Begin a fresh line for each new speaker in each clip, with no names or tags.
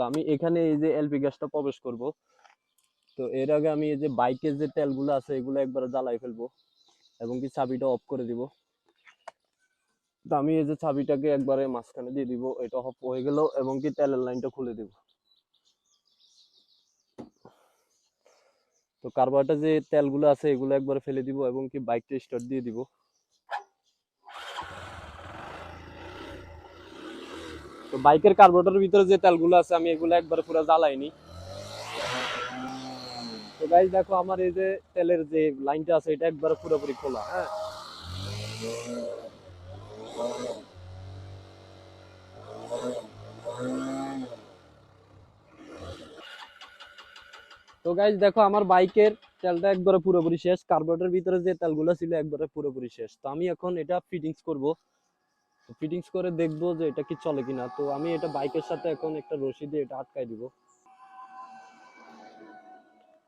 আমি এখানে এই যে এলপি গ্যাসটা প্রবেশ করব। তো এর আগে আমি এই যে বাইকের যে তেলগুলো আছে এগুলো একবার জ্বালাই ফেলবো এবং কি চাবিটা অফ করে দিব। তো আমি এই যে চাবিটাকে একবারে মাঝখানে দিয়ে দিব, এটা অফ হয়ে গেল এবং কি তেলের লাইনটা খুলে দিব। তো কার্বোরেটর যে তেলগুলো আছে এগুলো একবারে ফেলে দিব এবং কি বাইকটা স্টার্ট দিয়ে দিব। তো বাইকের কার্বোরেটরের ভিতরে যে তেলগুলো আছে আমি এগুলো একবারে পুরো জ্বালাইনি। তো গাইস দেখো আমার এই যে তেলের যে লাইনটা আছে এটা একবারে পুরোপুরি খোলা। হ্যাঁ, তো গাইস দেখো আমার বাইকের তেলটা একবারে পুরোপুরি শেষ, কার্বোরেটরের ভিতরে যে তেলগুলো ছিল একবারে পুরোপুরি শেষ। তো আমি এখন এটা ফিটিংস করব। ফিটিংস করে দেখবো যে এটা কি চলে কিনা। তো আমি এটা বাইকের সাথে এখন একটা রশি দিয়ে এটা আটকাই দিব।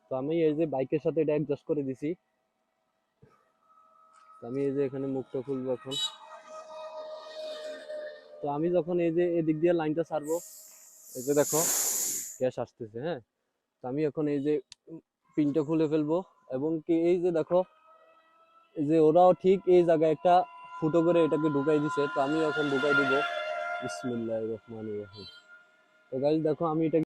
তো আমি এই যে বাইকের সাথে এটা অ্যাডজাস্ট করে দিছি। তো আমি এই যে এখানে মুখটা খুলবো এখন। তো আমি যখন এই যে এদিক দিয়ে লাইনটা ছাড়বো, এই যে দেখো গ্যাস আসতেছে। হ্যাঁ, তো আমি এখন এই যে পিনটা খুলে ফেলবো এবং কি এই যে দেখো এই যে ওরাও ঠিক এই জায়গায় একটা ফুটো করে এটাকে ঢুকাই দিছে। তো আমি এখন ঢুকাই দিব। বিসমিল্লাহির রহমানির রহিম। তো গাইস দেখো আমি এটা